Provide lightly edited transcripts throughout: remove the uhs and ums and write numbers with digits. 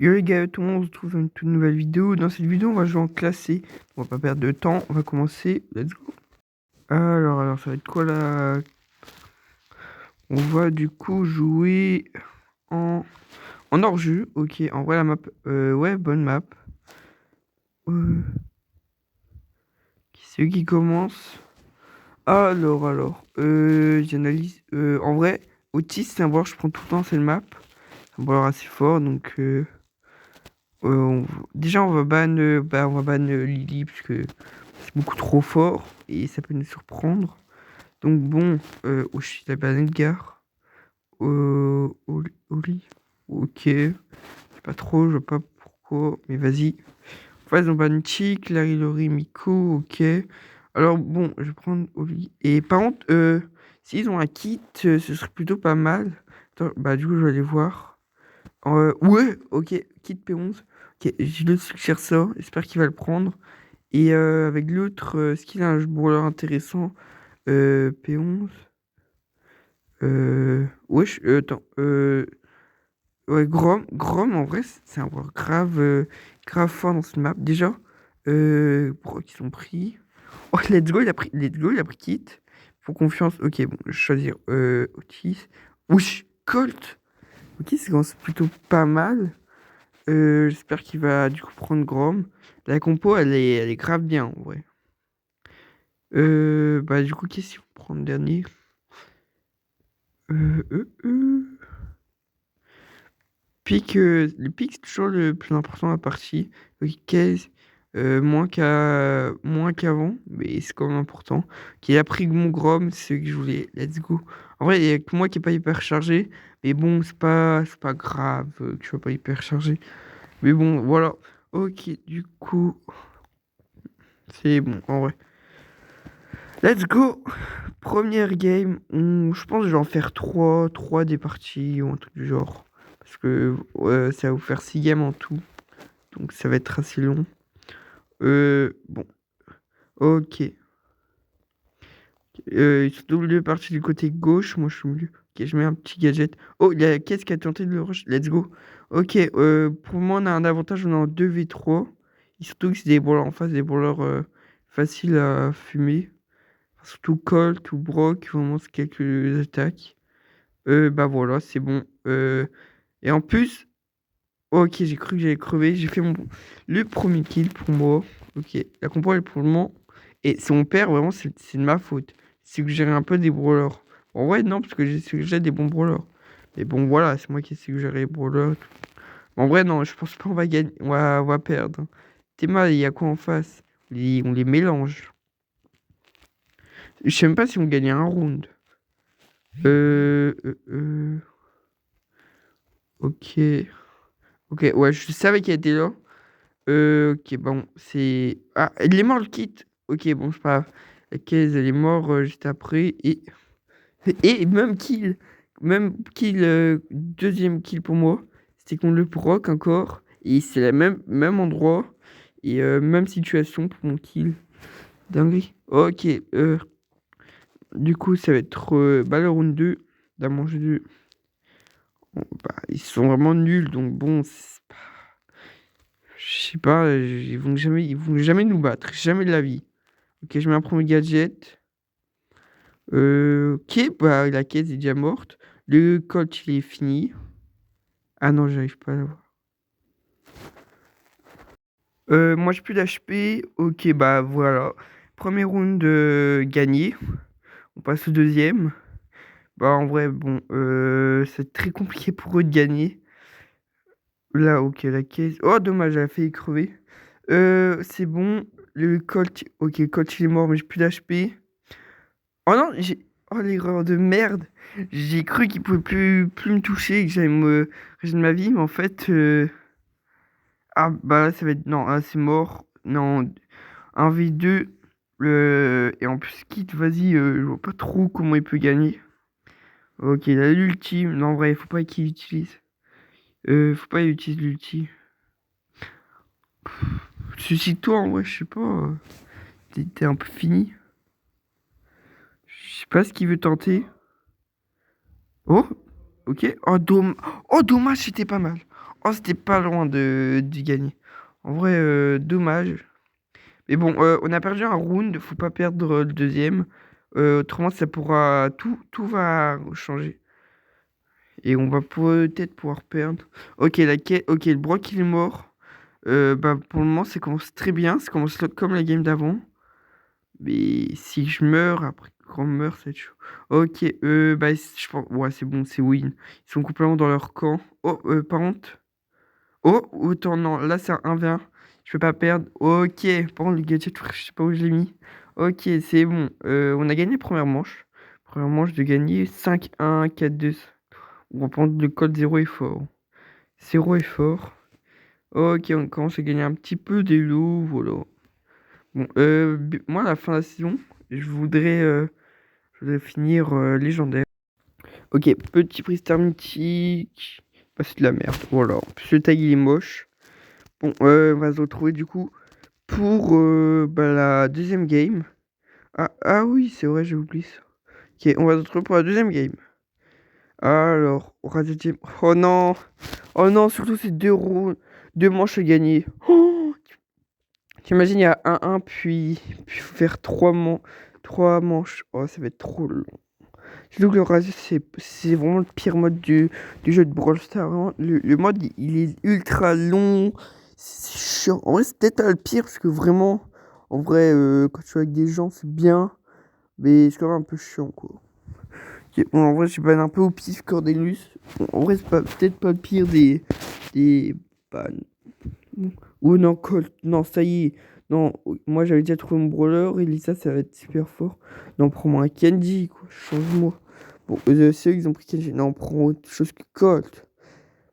Yo les gars, tout le monde, on se retrouve dans une toute nouvelle vidéo. Dans cette vidéo, on va jouer en classé. On va pas perdre de temps, on va commencer. Let's go. Alors, ça va être quoi là? On va du coup jouer en, en hors-jeu. Ok, en vrai, la map. Ouais, bonne map. Euh, c'est eux qui commence. J'analyse. En vrai, Otis, c'est un joueur que je prends tout le temps, c'est le map. C'est un joueur assez fort, donc. Déjà, on va ban Lily parce que c'est beaucoup trop fort et ça peut nous surprendre. Donc bon, Oshi, la ban Edgar. Oli. Ok. Je sais pas trop, je vois pas pourquoi, mais vas-y. En fait, on ban Chick, Larry, Lori, Miko, ok. Alors bon, je vais prendre Oli. Et par contre, s'ils ont un kit, ce serait plutôt pas mal. Attends, bah du coup, je vais aller voir. Ouais, ok, kit P11. Ok, je le suggère ça, j'espère qu'il va le prendre. Et avec l'autre, est-ce qu'il a un brawler intéressant? P11. Attends. Ouais, Grom, en vrai, c'est un brawler grave fort dans cette map. Déjà, pourquoi qu'ils sont pris? Oh, let's go, il a pris kit. Faut confiance. Ok, bon, je vais choisir Otis. Wesh, Colt. Ok, c'est plutôt pas mal. J'espère qu'il va du coup prendre Grom. La compo, elle est grave bien en vrai. Bah du coup, qu'est-ce qu'on prend le dernier? Euh, euh, euh. Le pic, c'est toujours le plus important à la partie. Ok, moins qu'avant, mais c'est quand même important. Qui a pris mon Grom, c'est ce que je voulais. Let's go. En vrai, il y a que moi qui est pas hyper chargé. Mais bon, c'est pas grave que je sois pas hyper chargé. Mais bon, voilà. Ok, du coup, c'est bon en vrai. Let's go! Première game, je pense que je vais en faire 3 des parties ou un truc du genre. Parce que ça va vous faire 6 games en tout. Donc ça va être assez long. Bon, ok. Ils sont tous les deux partis du côté gauche. Moi je suis au milieu. Ok, je mets un petit gadget. Oh, il y a qu'est-ce qui a tenté de le rush? Let's go. Ok, pour moi on a un avantage, on est en 2v3. Et surtout que c'est des brawlers en face, des brawlers faciles à fumer. Surtout Colt ou Brock, vraiment c'est quelques attaques. Bah voilà, c'est bon. Et en plus, ok, j'ai cru que j'allais crever. J'ai fait le premier kill pour moi. Ok, la compo elle est pour le moment. Et si on perd, vraiment, c'est de ma faute. C'est que j'ai un peu des brawlers. En vrai, non, parce que j'ai suggéré des bons brawlers. Mais bon, voilà, c'est moi qui ai suggéré les brawlers. En vrai, non, je pense pas qu'on va gagner. On va perdre. T'es mal, il y a quoi en face? On les mélange. Je sais même pas si on gagne un round. Ok. Ok, ouais, je savais qu'elle était là. Ok, bon, c'est. Ah, il est mort le kit. Ok, bon, c'est pas grave. La caisse, elle est morte juste après. Et même kill. Même kill, deuxième kill pour moi. C'était contre le proc encore. Et c'est le même endroit. Et même situation pour mon kill. Dinguerie. Ok, du coup, ça va être le round 2. D'un manche 2. Bon, bah, ils sont vraiment nuls. Donc bon, je sais pas, ils vont jamais nous battre, jamais de la vie. Ok, je mets un premier gadget. Ok, bah la caisse est déjà morte. Le coach il est fini. Ah non, j'arrive pas à l'avoir. Moi j'ai plus d'HP. Ok, bah voilà. Premier round gagné. On passe au deuxième. Bah en vrai, bon, c'est très compliqué pour eux de gagner. Là, ok, la caisse. Oh, dommage, elle a failli crever. C'est bon. Le coach, ok, le coach il est mort, mais j'ai plus d'HP. Oh non, oh l'erreur de merde. J'ai cru qu'il pouvait plus me toucher, que j'allais me régénérer ma vie, mais en fait. Ah bah là ça va être. Non, là c'est mort. Non, 1v2. Et en plus, quitte, vas-y, je vois pas trop comment il peut gagner. Ok, il a l'ultime. Non, en vrai, faut pas qu'il utilise. Faut pas qu'il utilise l'ulti. Suicide-toi, en vrai, je sais pas. T'es un peu fini. Je sais pas ce qu'il veut tenter. Oh, ok. Oh, dommage, c'était pas mal. Oh, c'était pas loin de gagner. En vrai, dommage. Mais bon, on a perdu un round, faut pas perdre le deuxième. Autrement, ça pourra. Tout va changer. Et on va peut-être pouvoir perdre. Ok, ok, le Brock il est mort. Bah, pour le moment, ça commence très bien. Ça commence comme la game d'avant. Mais si je meurs, après qu'on meurt, c'est chaud. Ok, bah, je pense. Ouais, c'est bon, c'est win. Ils sont complètement dans leur camp. Oh, par contre. Oh, autant non. Là, c'est un 1v1. Je peux pas perdre. Ok, par contre, le gadget, je sais pas où je l'ai mis. Ok, c'est bon. On a gagné la première manche. Première manche de gagner 5-1, 4-2. On va prendre le code 0 est fort. 0 est fort. Ok, on commence à gagner un petit peu des lots, voilà. Bon, moi, à la fin de la saison, je voudrais finir légendaire. Ok, petit freestyle mythique. Bah, c'est de la merde, voilà. En plus, le tag, il est moche. Bon, on va se retrouver du coup pour bah, la deuxième game. Ah oui, c'est vrai, j'ai oublié ça. Ok, on va se retrouver pour la deuxième game. Alors, on rate deuxième. Oh non! Oh non, surtout ces deux manches à gagner. Oh, t'imagines, il y a 1-1, puis faut faire trois manches. Oh, ça va être trop long. Surtout que le Razor, c'est vraiment le pire mode du jeu de Brawl Stars. Vraiment. Le mode, il est ultra long. C'est chiant. En vrai, c'est peut-être le pire, parce que vraiment, en vrai, quand tu joues avec des gens, c'est bien. Mais c'est quand même un peu chiant, quoi. Ok, bon, en vrai, je banne un peu au pif Cordelius. Bon, en vrai, c'est peut-être pas le pire des ban. Oh non, Colt, non, ça y est. Non, moi j'avais déjà trouvé mon brawler, Elisa ça va être super fort. Non, prends-moi un Candy, quoi, change-moi. Bon, c'est eux, ils ont pris Candy. Non, prends autre chose que Colt.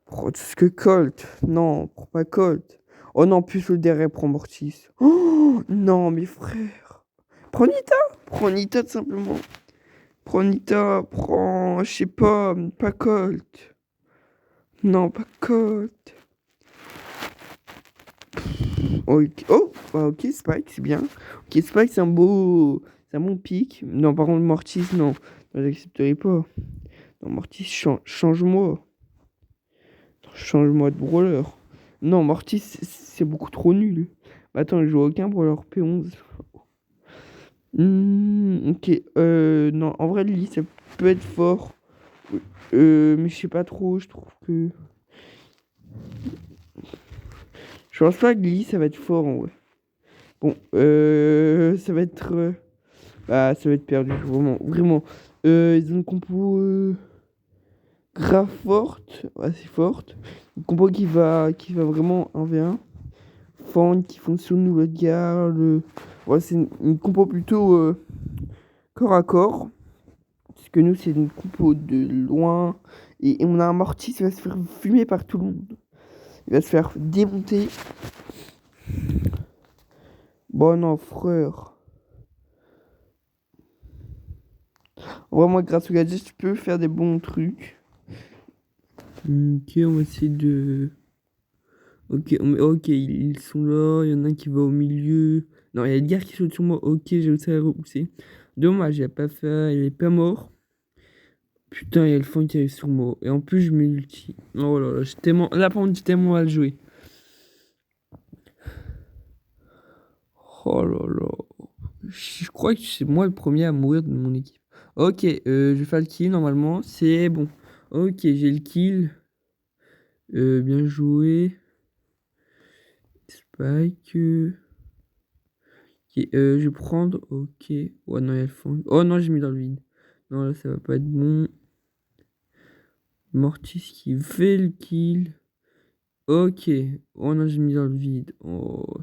Prends autre chose que Colt. Non, prends pas Colt. Oh non, plus le derrière, prends Mortis. Oh non, mes frères. Prends Nita. Prends Nita, tout simplement. Prends Nita, prends, je sais pas Colt. Non, pas Colt. Ok. Oh, bah, ok, Spike, c'est bien. Ok, Spike, c'est un bon pic. Non, par contre, Mortis, non. Non, j'accepterai pas. Non, Mortis, change-moi. Change-moi de brawler. Non, Mortis, c'est beaucoup trop nul. Bah, attends, je joue aucun brawler P11. Ok, non, en vrai, Lily, ça peut être fort. Mais je sais pas trop, je trouve que. Je pense pas que Lily, ça va être fort en vrai. Bon, ça va être. Bah, ça va être perdu, vraiment. Vraiment. Ils ont une compo grave forte, assez forte. Une compo qui va vraiment 1v1. Fan qui fonctionne nous le garde. Ouais, c'est une compo plutôt corps à corps. Parce que nous, c'est une compo de loin. Et on a un Mortis qui va se faire fumer par tout le monde. Il va se faire démonter. Bon, non, frère. Vraiment, grâce au gadget, tu peux faire des bons trucs. Ok, on va essayer de. Ok, ils sont là. Il y en a un qui va au milieu. Non, il y a Edgar qui saute sur moi. Ok, j'ai réussi à le repousser. Dommage, il a pas fait. Il est pas mort. Putain, il y a le fond qui arrive sur moi. Et en plus, je mets l'ulti. Oh là là, j'ai tellement. Là, par contre, j'ai tellement mal joué. Oh là là. Je crois que c'est moi le premier à mourir de mon équipe. Ok, je vais faire le kill normalement. C'est bon. Ok, j'ai le kill. Bien joué. Spike. Ok, je vais prendre. Ok. Ouais, non, il y a le fond. Oh non, j'ai mis dans le vide. Non, là, ça va pas être bon. Mortis qui fait le kill. Ok. Oh non, j'ai mis dans le vide. Oh,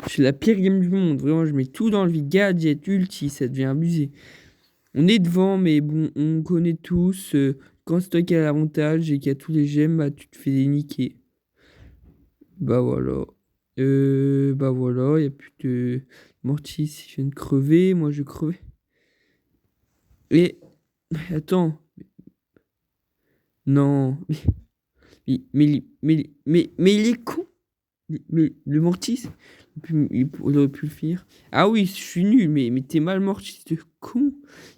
c'est la pire game du monde. Vraiment, je mets tout dans le vide. Gadget, ulti, ça devient abusé. On est devant, mais bon, on connaît tous. Quand c'est toi qui as l'avantage et qui a tous les gemmes, bah, tu te fais déniquer. Bah voilà. Bah voilà, il n'y a plus de. Mortis, il vient de crever. Moi, je vais crever. Et. Attends. Non. Mais il est con. Mais le Mortis, il aurait pu le finir. Ah oui, je suis nul, mais t'es mal Mortis de con.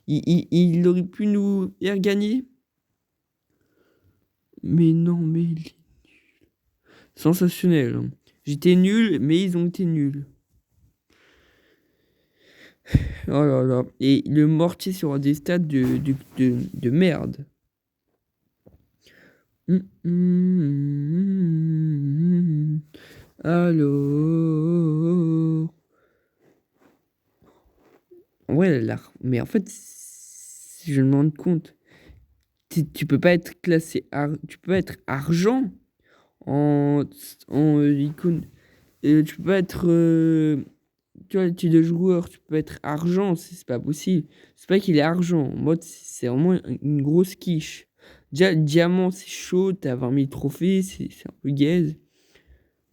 Il aurait pu nous faire gagner. Mais non, mais il est nul. Sensationnel, hein. J'étais nul, mais ils ont été nuls. Oh là là. Et le mortier sur des stats de merde. Alors. Ouais, là. Mais en fait, si je me rends compte, tu peux pas être classé. Tu peux être argent en icône. Tu peux pas être. Tu vois, le type de joueur, tu peux être argent, c'est pas possible. C'est pas qu'il est argent. En mode, c'est vraiment une grosse quiche. Déjà, le diamant, c'est chaud, t'as 20 000 trophées, c'est un peu gaze.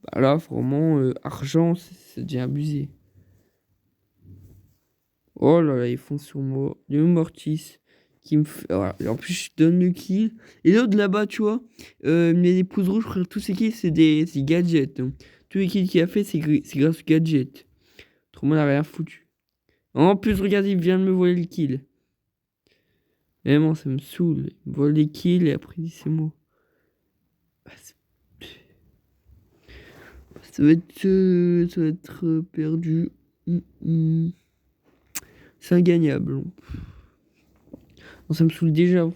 Bah là, vraiment, argent, c'est déjà abusé. Oh là là, ils font sur moi. Le Mortis qui me fait. Voilà. Et en plus, je donne le kill. Et l'autre là-bas, tu vois, les pouces rouges, frère, tous ces kills, c'est des gadgets. Donc, tous les kills qu'il a fait, c'est grâce aux gadgets. Tout le monde n'a rien foutu. En plus, regardez, il vient de me voler le kill. Vraiment, ça me saoule. Il me vole les kills et après, il dit c'est moi. Ah, ça va être perdu. C'est ingagnable. Non, ça me saoule déjà. Ok,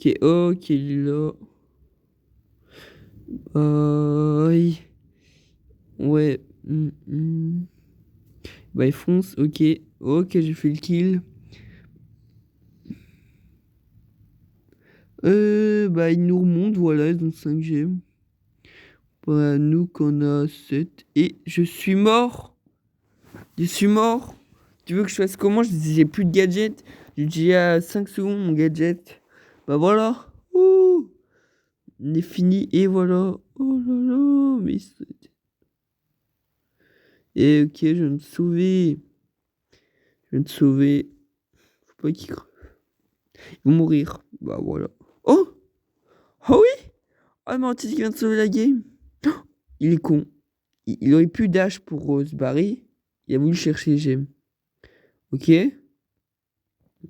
il est là. Oui. Ouais. Bah, il fonce. Ok. Ok, j'ai fait le kill. Bah, il nous remonte. Voilà, ils ont 5 gemmes. Voilà, nous qu'on a 7. Et je suis mort. Je suis mort. Tu veux que je fasse comment? J'ai plus de gadget. J'ai déjà 5 secondes mon gadget. Bah voilà. Ouh. On est fini. Et voilà. Oh là là. Mais... Et ok, je vais me sauver. Je vais me sauver. Faut pas qu'ils crevent. Ils vont mourir. Bah voilà. Oh! Oh oui! Oh, Mantis qui vient de sauver la game. Oh, il est con. Il aurait plus dash pour se barrer. Il a voulu chercher les gemmes. Ok?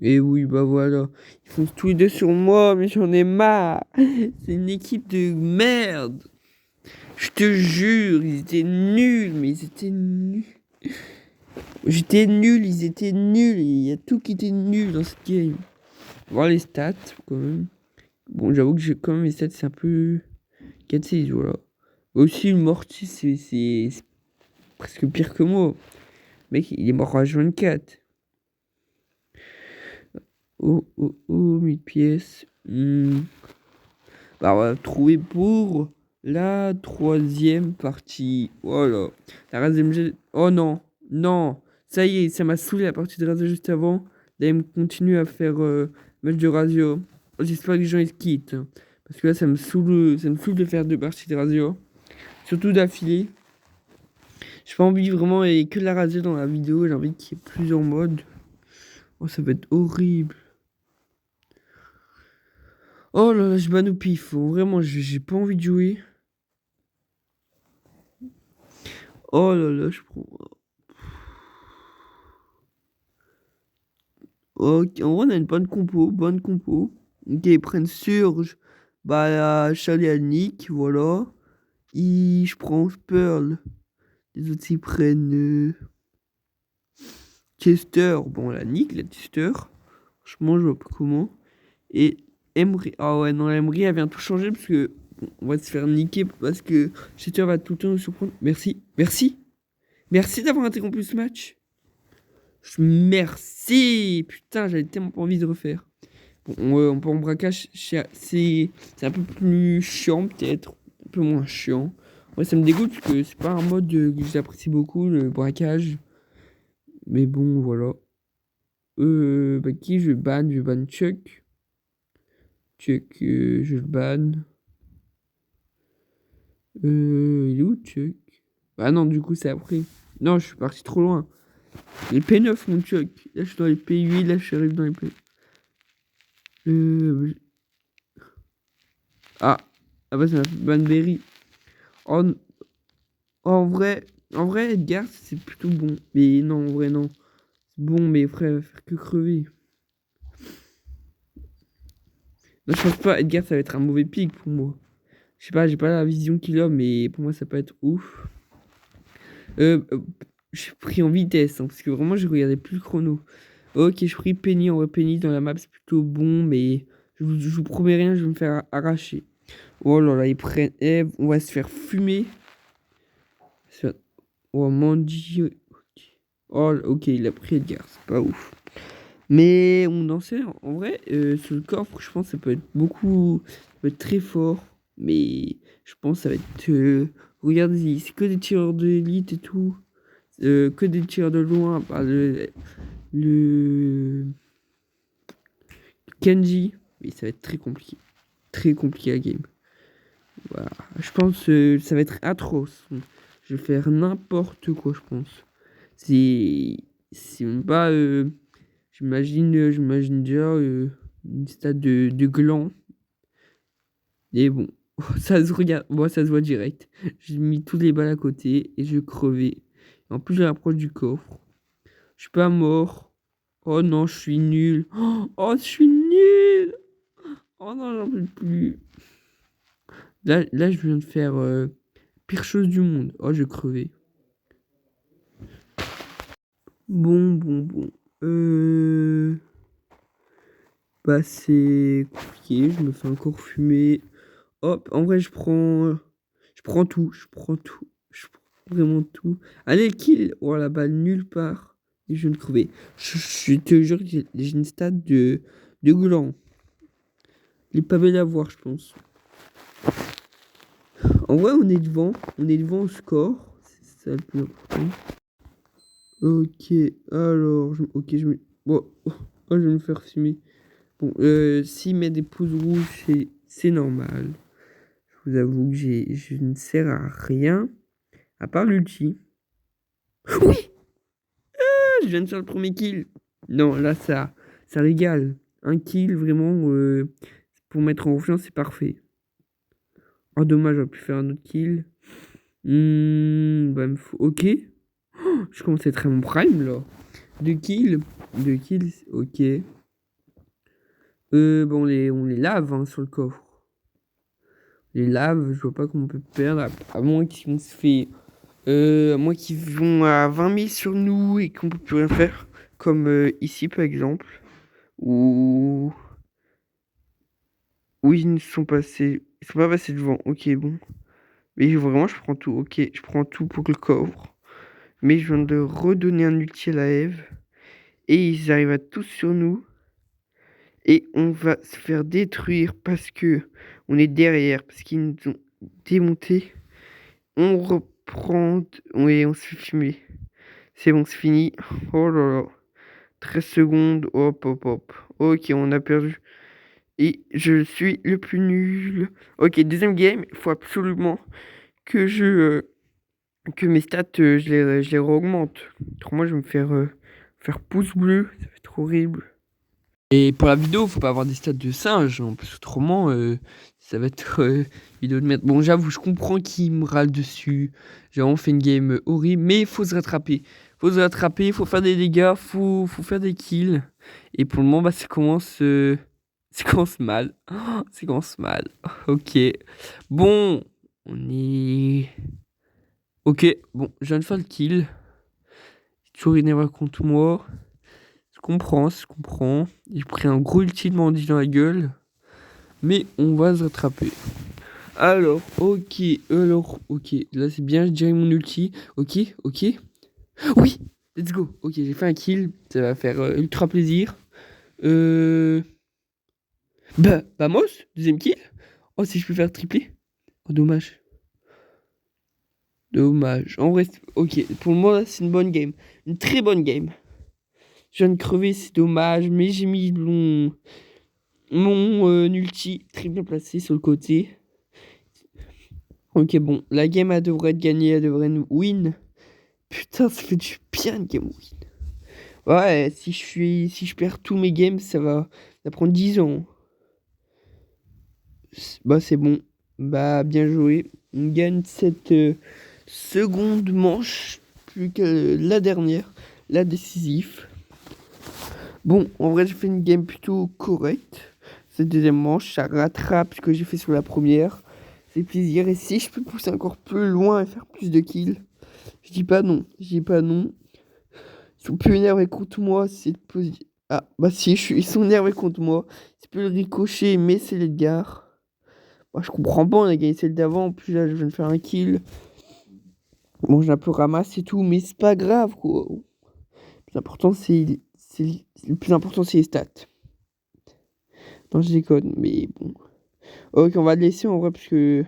Et oui, bah voilà. Ils foncent tous les deux sur moi, mais j'en ai marre. C'est une équipe de merde. Je te jure, ils étaient nuls, mais ils étaient nuls. J'étais nul, ils étaient nuls. Il y a tout qui était nul dans cette game. Voir les stats, quand même. Bon, j'avoue que quand même les stats, c'est un peu 4-6, voilà. Aussi, le Morty, c'est presque pire que moi. Le mec, il est mort à H24. Oh, 1000 pièces. Bah, on va trouver pour la 3e partie. Voilà. La race MG. Oh non. Non. Ça y est, ça m'a saoulé la partie de Razio juste avant. Là, il me continue à faire match de Razio. J'espère que les gens ils quittent. Parce que là, ça me saoule de faire 2 parties de Razio. Surtout d'affilée. J'ai pas envie vraiment et que de la Razio dans la vidéo. J'ai envie qu'il y ait plusieurs modes. Oh, ça va être horrible. Oh là là, je banne au pif. Vraiment, j'ai pas envie de jouer. Oh là là, je prends. Ok, en vrai, on a une bonne compo, Ok, ils prennent Surge, bah, Charlie et Nick, voilà. Je prends Pearl. Les autres, ils prennent Chester. Bon, la Nick, la Chester. Franchement, je vois pas comment. Et Emery. Ah ouais, non, Emery, elle vient tout changer parce que on va se faire niquer parce que Chester va tout le temps nous surprendre. Merci, merci, merci d'avoir interrompu ce match. Merci. Putain, j'avais tellement pas envie de refaire. Bon, on peut en braquage, c'est un peu plus chiant peut-être, un peu moins chiant. Ouais, ça me dégoûte parce que c'est pas un mode que j'apprécie beaucoup, le braquage. Mais bon, voilà. Bah qui je banne? Je banne Chuck. Chuck, je le banne. Il est où Chuck? Ah non, du coup, c'est après. Non, je suis parti trop loin. Les P9, mon Chuck. Là, je suis dans les P8, là, je arrive dans les P. Ah. Ah bah, ça m'a fait Banberry. Oh, en vrai, Edgar, c'est plutôt bon. Mais non, en vrai, non. C'est bon, mais frère, il va faire que crever. Non, je pense pas. Edgar, ça va être un mauvais pic pour moi. Je sais pas, j'ai pas la vision qu'il a, mais pour moi, ça peut être ouf. Euh, euh, j'ai pris en vitesse, hein, parce que vraiment, je regardais plus le chrono. Ok, je pris Penny. En vrai, Penny dans la map, c'est plutôt bon, mais je vous promets rien, je vais me faire arracher. Oh là là, ils prennent Eve, on va se faire fumer. Oh, Mandy. Oh, ok, il a pris Edgar, c'est pas ouf. Mais on en sait, en vrai, sur le coffre, je pense que ça peut être beaucoup, ça peut être très fort. Mais je pense que ça va être. Regardez, c'est que des tireurs d'élite et tout. Que des tireurs de loin. Bah, le Kenji. Mais ça va être très compliqué. Très compliqué la game. Voilà. Je pense que ça va être atroce. Je vais faire n'importe quoi, je pense. C'est. C'est même pas. J'imagine déjà une stade de gland. Et bon, ça se regarde, moi ça se voit direct. J'ai mis toutes les balles à côté et je crevais. En plus, je rapproche du coffre. Je suis pas mort. Oh non, je suis nul. Oh, je suis nul. Oh non, j'en peux plus. Là, je viens de faire pire chose du monde. Oh, je crevais. Bon. Euh... Bah, c'est compliqué. Je me fais encore fumer. Hop, en vrai, je prends tout. Je prends vraiment tout. Allez, kill. Oh, la balle nulle part. Et je viens de crever. Je te jure que j'ai une stat de gland. Les pavés à voir, je pense. En vrai, on est devant. On est devant au score. C'est ça le plus important. Ok, alors. Ok, je me. Bon, oh, je vais me faire fumer. Bon, s'il met des pouces rouges, c'est normal. Je vous avoue que je ne sers à rien. À part l'ulti. Oui! Je viens de faire le premier kill. Non, là, ça régale. Un kill, vraiment, pour mettre en confiance, c'est parfait. Oh, dommage, j'aurais pu faire un autre kill. Bah, ok. Oh, je commence à être à mon prime, là. Deux kills. Deux kills, ok. Bon, on les lave, hein, sur le coffre. Les lave, je vois pas comment on peut perdre. À moins qu'on se fait... à moins qu'ils vont à 20 000 sur nous et qu'on peut plus rien faire. Comme ici, par exemple. Ou... Oui, ils sont passés. Ils sont pas passés devant. Ok, bon. Mais vraiment, je prends tout. Ok, je prends tout pour le coffre. Mais je viens de redonner un ulti à la Eve. Et ils arrivent à tous sur nous. Et on va se faire détruire parce que on est derrière. Parce qu'ils nous ont démonté. On reprend. Oui, on se fait fumer. C'est bon, c'est fini. Oh là là. 13 secondes. Hop. Ok, on a perdu. Et je suis le plus nul. Ok, deuxième game. Il faut absolument que que mes stats, je les augmente. Autrement, je vais me faire pouce bleu. Ça va être horrible. Et pour la vidéo, faut pas avoir des stats de singe, hein, parce qu'autrement, ça va être vidéo de merde. Bon, j'avoue, je comprends qui me râle dessus. J'ai vraiment fait une game horrible, mais il faut se rattraper. Il faut faire des dégâts, faut faire des kills. Et pour le moment, bah, ça commence mal. Ça commence mal. Ok. Bon, on est... Ok, bon, je viens de faire le kill. Toujours énervé contre moi. Je comprends. J'ai pris un gros ulti de Mandy dans la gueule. Mais on va se rattraper. Alors, ok. Là, c'est bien, je dirais mon ulti. Ok. Oui, let's go. Ok, j'ai fait un kill. Ça va faire ultra plaisir. Vamos, deuxième kill. Oh, si je peux faire tripler. Oh, dommage. En vrai, ok. Pour moi, c'est une bonne game. Une très bonne game. Je viens de crever, c'est dommage. Mais j'ai mis mon ulti très bien placé sur le côté. Ok, bon, la game, elle devrait être gagnée, elle devrait nous win. Putain, ça fait du bien une game win. Ouais, si je perds tous mes games, ça prend 10 ans. Bah, c'est bon. Bah, bien joué. On gagne cette seconde manche, plus que la dernière, la décisive. Bon, en vrai, j'ai fait une game plutôt correcte. Cette deuxième manche, ça rattrape ce que j'ai fait sur la première. fait plaisir. Et si je peux pousser encore plus loin et faire plus de kills, je dis pas non. Je dis pas non. Ils sont plus énervés contre moi. Ah, bah si, ils sont énervés contre moi. C'est plus le ricochet, mais c'est l'Edgar. Moi, je comprends pas, on a gagné celle d'avant. En plus, là, je viens de faire un kill. Bon, j'ai un peu ramassé et tout, mais c'est pas grave, quoi. Le plus important, le plus important, c'est les stats. Non, je déconne, mais bon. Ok, on va le laisser en vrai, parce que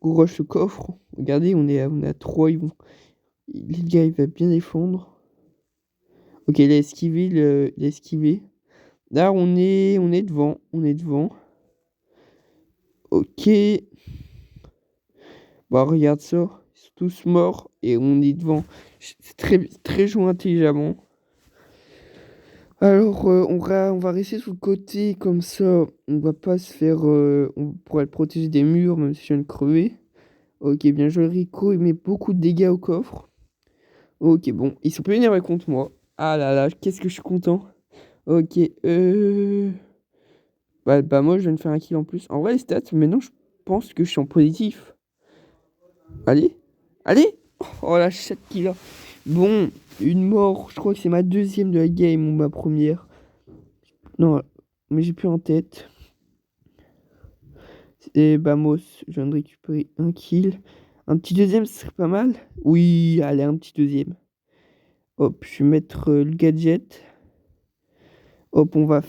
go rush le coffre. Regardez, on est à 3, les gars, il va bien défendre. Ok, il a esquivé, il a esquivé. Là, on est devant, on est devant. Ok. Bah, regarde ça. Ils sont tous morts et on est devant. C'est très joué intelligemment. Alors, on va rester sur le côté comme ça. On va pas se faire. On pourrait le protéger des murs, même si je viens de crever. Ok, bien joué, Rico. Il met beaucoup de dégâts au coffre. Ok, bon. Ils sont plus énervés contre moi. Ah là là, qu'est-ce que je suis content. Ok, bah, moi, je viens de faire un kill en plus. En vrai, les stats, maintenant, je pense que je suis en positif. Allez, allez. Oh la chatte qu'il a. Bon, une mort. Je crois que c'est ma deuxième de la game ou ma première. Non, mais j'ai plus en tête. Et Bamos, je viens de récupérer un kill. Un petit deuxième, ce serait pas mal. Oui, allez, un petit deuxième. Hop, je vais mettre le gadget. Hop, on va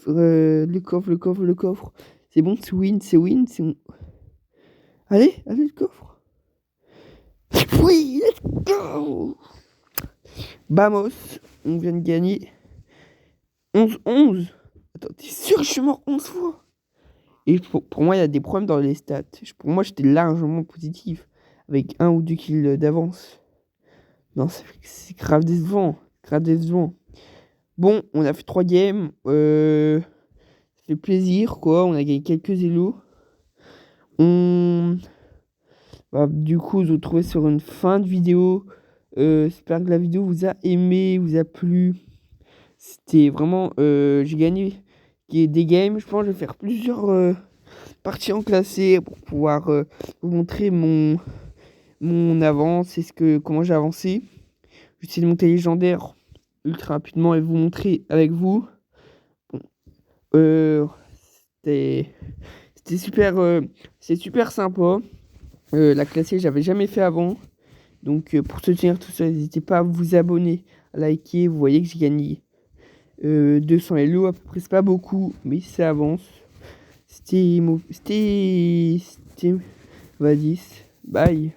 le coffre, le coffre, le coffre. C'est bon, c'est win, c'est win, c'est bon. Allez, allez, le coffre. Oui, let's go. Bamos, on vient de gagner 11-11. Attends, t'es sûr que je suis mort 11 fois? Et pour moi, il y a des problèmes dans les stats. Pour moi, j'étais largement positif. Avec un ou deux kills d'avance. Non, c'est grave décevant. Grave décevant. Bon, on a fait 3 games. Ça fait plaisir, quoi. On a gagné quelques élos. Bah, du coup, je vous retrouve sur une fin de vidéo. J'espère que la vidéo vous a aimé, vous a plu. C'était vraiment... j'ai gagné des games. Je pense que je vais faire plusieurs parties en classé pour pouvoir vous montrer mon avance et comment j'ai avancé. Je vais essayer de monter légendaire ultra rapidement et vous montrer avec vous. Bon, c'était super, c'est super sympa. La classée, j'avais jamais fait avant. Donc pour soutenir tout ça, n'hésitez pas à vous abonner, à liker. Vous voyez que j'ai gagné 200 Elo à peu près, c'est pas beaucoup, mais ça avance. C'était Vadis. Bye.